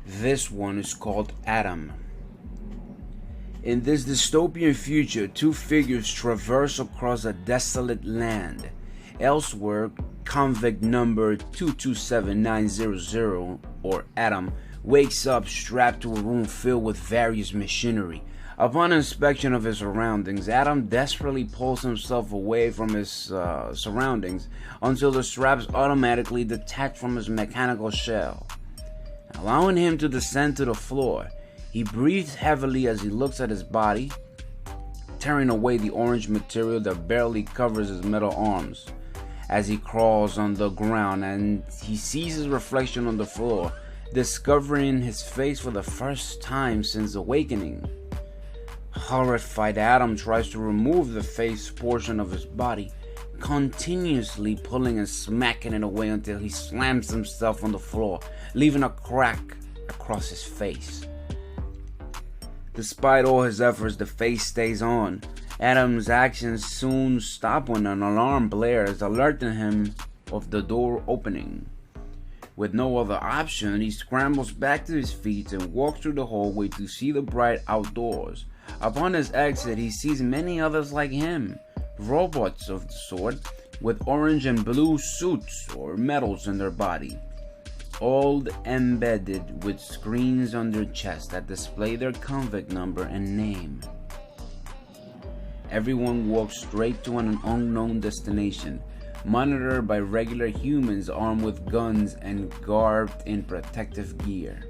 This one is called Adam. In this dystopian future, two figures traverse across a desolate land. Elsewhere, convict number 227900, or Adam, wakes up strapped to a room filled with various machinery. Upon inspection of his surroundings, Adam desperately pulls himself away from his surroundings until the straps automatically detach from his mechanical shell, allowing him to descend to the floor. He breathes heavily as he looks at his body, tearing away the orange material that barely covers his metal arms. As he crawls on the ground and he sees his reflection on the floor, discovering his face for the first time since awakening. Horrified, Adam tries to remove the face portion of his body, continuously pulling and smacking it away until he slams himself on the floor, leaving a crack across his face. Despite all his efforts, the face stays on. Adam's actions soon stop when an alarm blares, alerting him of the door opening. With no other option, he scrambles back to his feet and walks through the hallway to see the bright outdoors. Upon his exit, he sees many others like him, robots of the sort, with orange and blue suits or medals in their body, all embedded with screens on their chest that display their convict number and name. Everyone walks straight to an unknown destination, monitored by regular humans armed with guns and garbed in protective gear.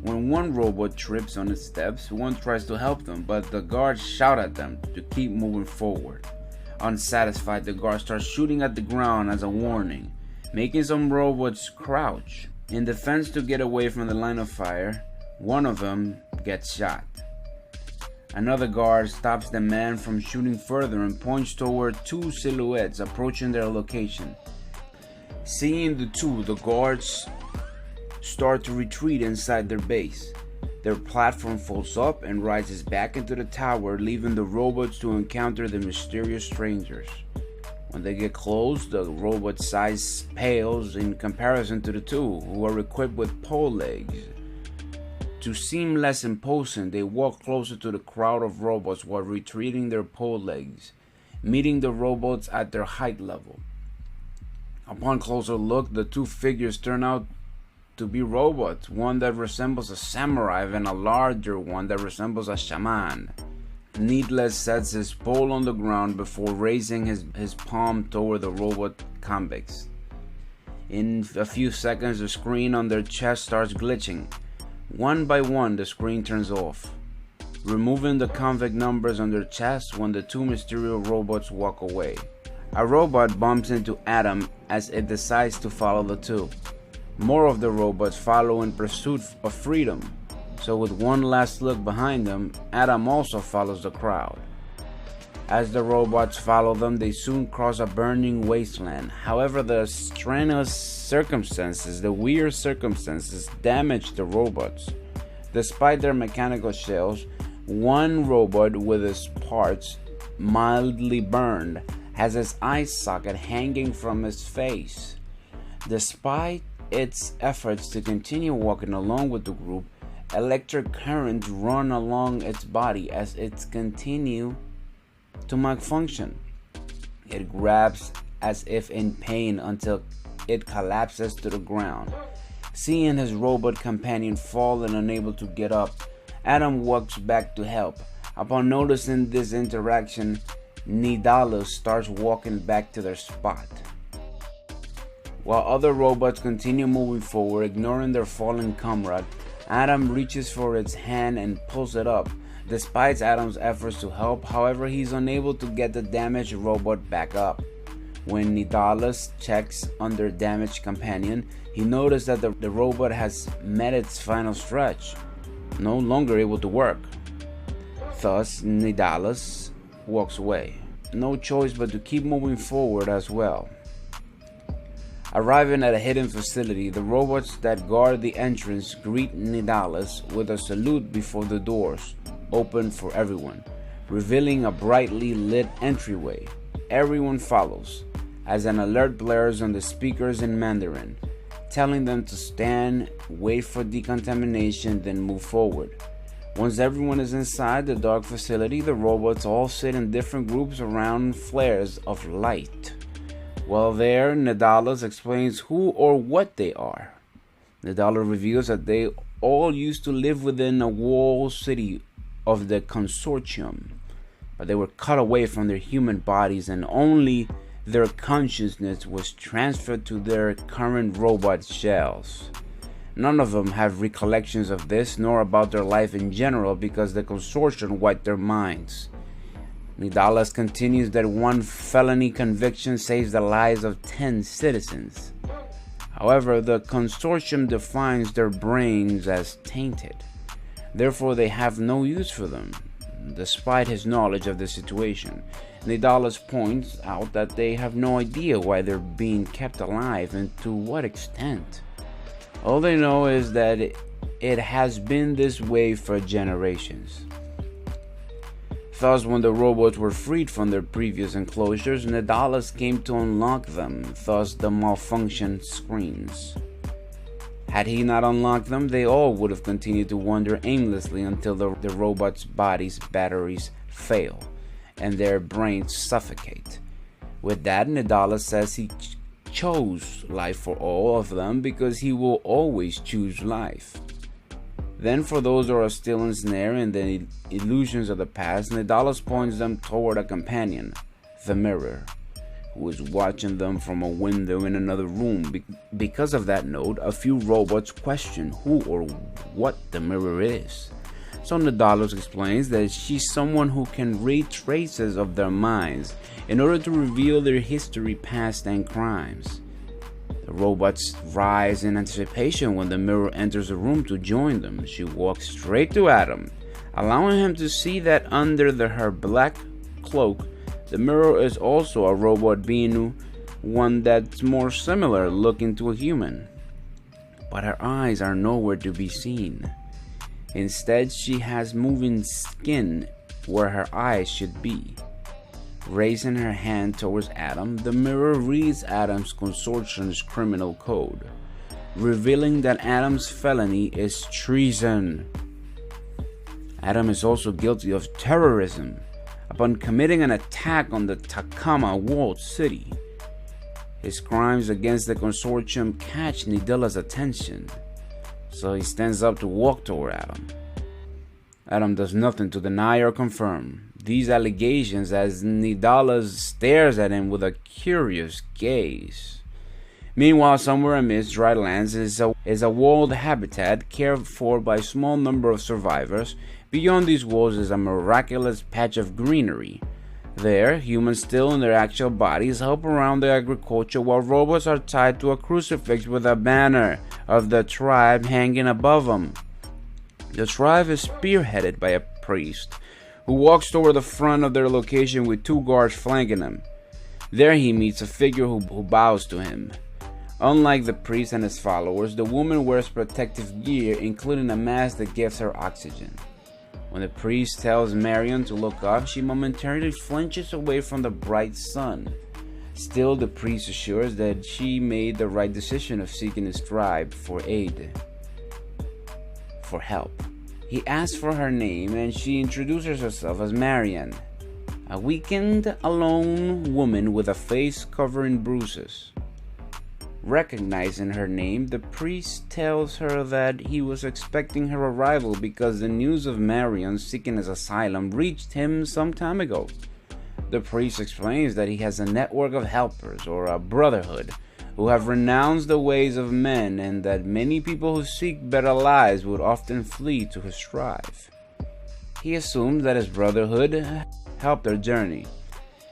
When one robot trips on its steps, one tries to help them, but the guards shout at them to keep moving forward. Unsatisfied, the guard starts shooting at the ground as a warning, making some robots crouch. In defense to get away from the line of fire, one of them gets shot. Another guard stops the man from shooting further and points toward two silhouettes approaching their location. Seeing the two, the guards start to retreat inside their base. Their platform folds up and rises back into the tower, leaving the robots to encounter the mysterious strangers. When they get close, the robot size pales in comparison to the two, who are equipped with pole legs. To seem less imposing, they walk closer to the crowd of robots while retreating their pole legs, meeting the robots at their height level. Upon closer look, the two figures turn out to be robots, one that resembles a samurai and a larger one that resembles a shaman. Needless sets his pole on the ground before raising his palm toward the robot convicts. In a few seconds, the screen on their chest starts glitching. One by one, the screen turns off, removing the convict numbers on their chests when the two mysterious robots walk away. A robot bumps into Adam as it decides to follow the two. More of the robots follow in pursuit of freedom, so with one last look behind them, Adam also follows the crowd. As the robots follow them, they soon cross a burning wasteland. However, the weird circumstances damage the robots. Despite their mechanical shells, one robot with his parts mildly burned has his eye socket hanging from his face. Despite its efforts to continue walking along with the group, electric currents run along its body as it continues to malfunction. It grabs as if in pain until it collapses to the ground. Seeing his robot companion fall and unable to get up, Adam walks back to help. Upon noticing this interaction, Nidalus starts walking back to their spot. While other robots continue moving forward, ignoring their fallen comrade, Adam reaches for its hand and pulls it up. Despite Adam's efforts to help, however, he's unable to get the damaged robot back up. When Nidalus checks on their damaged companion, he notices that the robot has met its final stretch, no longer able to work. Thus, Nidalus walks away. No choice but to keep moving forward as well. Arriving at a hidden facility, the robots that guard the entrance greet Nidalus with a salute before the doors open for everyone, revealing a brightly lit entryway. Everyone follows, as an alert blares on the speakers in Mandarin. telling them to stand, wait for decontamination, then move forward. Once everyone is inside the dark facility, the robots all sit in different groups around flares of light. While there, Nidalos explains who or what they are. Nidalos reveals that they all used to live within a walled city of the consortium, but they were cut away from their human bodies and only their consciousness was transferred to their current robot shells. None of them have recollections of this, nor about their life in general, because the consortium wiped their minds. Nidalos continues that one felony conviction saves the lives of 10 citizens. However, the consortium defines their brains as tainted. Therefore, they have no use for them, despite his knowledge of the situation. Nidalos points out that they have no idea why they're being kept alive and to what extent. All they know is that it has been this way for generations. Thus, when the robots were freed from their previous enclosures, Nidalos came to unlock them, thus the malfunction screens. Had he not unlocked them, they all would have continued to wander aimlessly until the robots' bodies' batteries fail and their brains suffocate. With that, Nidalos says he chose life for all of them because he will always choose life. Then, for those who are still ensnared in the illusions of the past, Nidalos points them toward a companion, the mirror, who is watching them from a window in another room. Because of that note, a few robots question who or what the mirror is. So Nidalos explains that she's someone who can read traces of their minds in order to reveal their history, past, and crimes. The robots rise in anticipation when the mirror enters the room to join them. She walks straight to Adam, allowing him to see that under her black cloak, the mirror is also a robot being, one that's more similar looking to a human. But her eyes are nowhere to be seen. Instead, she has moving skin where her eyes should be. Raising her hand towards Adam, the mirror reads Adam's consortium's criminal code, revealing that Adam's felony is treason. Adam is also guilty of terrorism upon committing an attack on the Takama walled city. His crimes against the consortium catch Nidalos' attention, so he stands up to walk toward Adam. Adam does nothing to deny or confirm these allegations as Nidalos stares at him with a curious gaze. Meanwhile, somewhere amidst dry lands is a walled habitat cared for by a small number of survivors. Beyond these walls is a miraculous patch of greenery. There, humans still in their actual bodies help around the agriculture while robots are tied to a crucifix with a banner of the tribe hanging above them. The tribe is spearheaded by a priest who walks toward the front of their location with 2 guards flanking him. There he meets a figure who bows to him. Unlike the priest and his followers, the woman wears protective gear, including a mask that gives her oxygen. When the priest tells Marion to look up, she momentarily flinches away from the bright sun. Still, the priest assures that she made the right decision of seeking his tribe for aid, for help. He asks for her name and she introduces herself as Marion, a weakened, alone woman with a face covered in bruises. Recognizing her name, the priest tells her that he was expecting her arrival because the news of Marion seeking his asylum reached him some time ago. The priest explains that he has a network of helpers, or a brotherhood, who have renounced the ways of men, and that many people who seek better lives would often flee to his tribe. He assumes that his brotherhood helped their journey,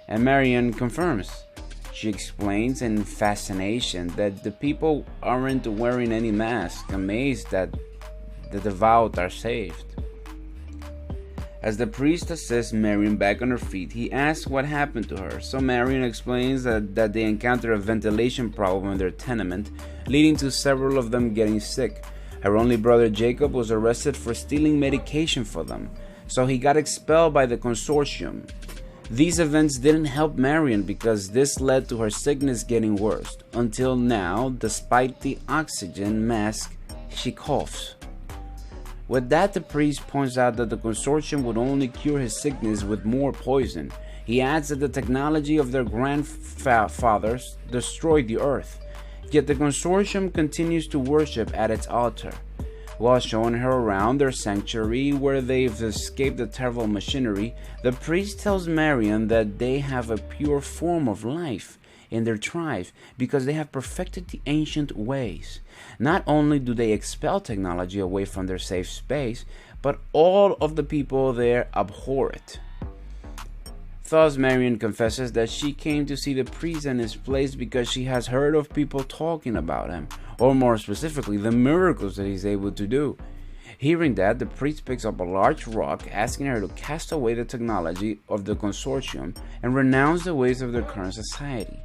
and Marion confirms. She explains in fascination that the people aren't wearing any mask, amazed that the devout are saved. As the priest assists Marion back on her feet, he asks what happened to her, so Marion explains that they encountered a ventilation problem in their tenement, leading to several of them getting sick. Her only brother Jacob was arrested for stealing medication for them, so he got expelled by the consortium. These events didn't help Marion because this led to her sickness getting worse. Until now, despite the oxygen mask, she coughs. With that, the priest points out that the consortium would only cure his sickness with more poison. He adds that the technology of their grandfathers destroyed the earth, yet the consortium continues to worship at its altar. While showing her around their sanctuary where they've escaped the terrible machinery, the priest tells Marion that they have a pure form of life in their tribe because they have perfected the ancient ways. Not only do they expel technology away from their safe space, but all of the people there abhor it. Thus, Marion confesses that she came to see the priest in his place because she has heard of people talking about him, or more specifically, the miracles that he's able to do. Hearing that, the priest picks up a large rock, asking her to cast away the technology of the consortium and renounce the ways of their current society.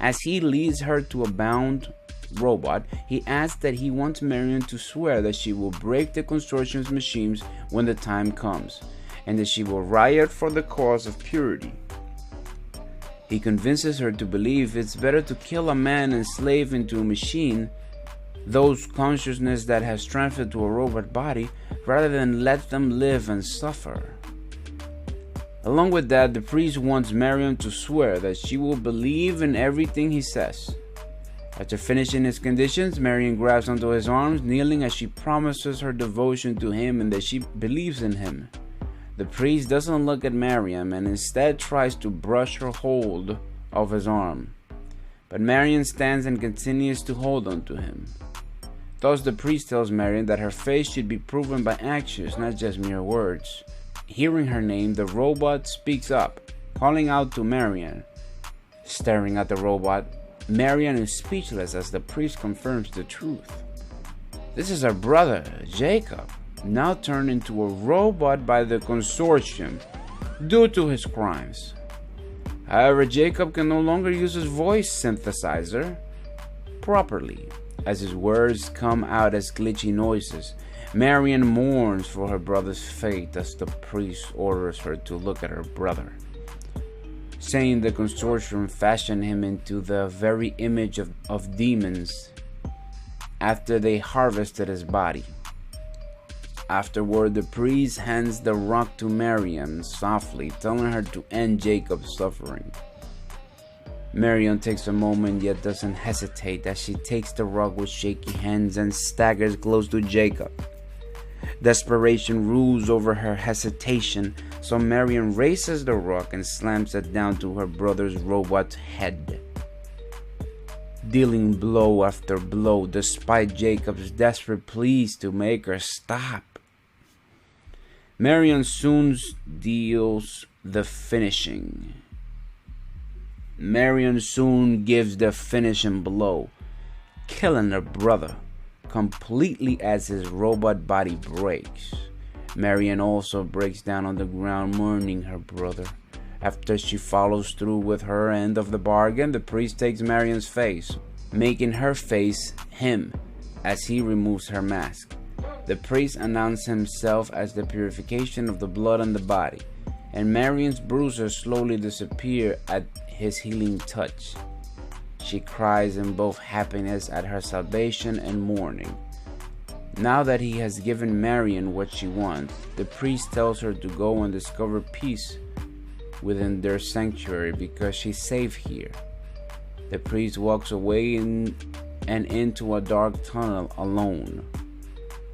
As he leads her to a bound robot, he adds that he wants Marion to swear that she will break the consortium's machines when the time comes, and that she will riot for the cause of purity. He convinces her to believe it's better to kill a man enslaved into a machine, those consciousness that has transferred to a robot body, rather than let them live and suffer. Along with that, the priest wants Marion to swear that she will believe in everything he says. After finishing his conditions, Marion grabs onto his arms, kneeling as she promises her devotion to him and that she believes in him. The priest doesn't look at Marion and instead tries to brush her hold of his arm. But Marion stands and continues to hold on to him. Thus, the priest tells Marion that her faith should be proven by actions, not just mere words. Hearing her name, the robot speaks up, calling out to Marion. Staring at the robot, Marion is speechless as the priest confirms the truth. This is her brother, Jacob, now turned into a robot by the consortium due to his crimes. However, Jacob can no longer use his voice synthesizer properly, as his words come out as glitchy noises. Marion mourns for her brother's fate as the priest orders her to look at her brother, saying the consortium fashioned him into the very image of demons after they harvested his body. Afterward, the priest hands the rock to Marion softly, telling her to end Jacob's suffering. Marion takes a moment yet doesn't hesitate as she takes the rock with shaky hands and staggers close to Jacob. Desperation rules over her hesitation, so Marion raises the rock and slams it down to her brother's robot's head, dealing blow after blow despite Jacob's desperate pleas to make her stop. Marion soon gives the finishing blow, killing her brother completely as his robot body breaks. Marion also breaks down on the ground mourning her brother. After she follows through with her end of the bargain, the priest takes Marion's face, making her face him as he removes her mask. The priest announces himself as the purification of the blood and the body, and Marion's bruises slowly disappear at his healing touch. She cries in both happiness at her salvation and mourning. Now that he has given Marion what she wants, the priest tells her to go and discover peace within their sanctuary because she's safe here. The priest walks away and into a dark tunnel alone.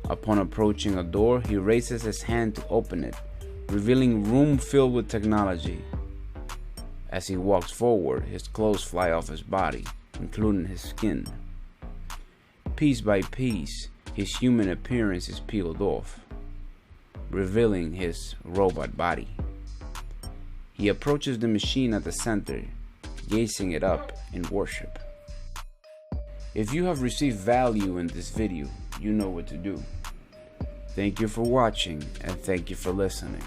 Upon approaching a door, he raises his hand to open it, revealing room filled with technology. As he walks forward, his clothes fly off his body, including his skin. Piece by piece, his human appearance is peeled off, revealing his robot body. He approaches the machine at the center, gazing it up in worship. If you have received value in this video, you know what to do. Thank you for watching and thank you for listening.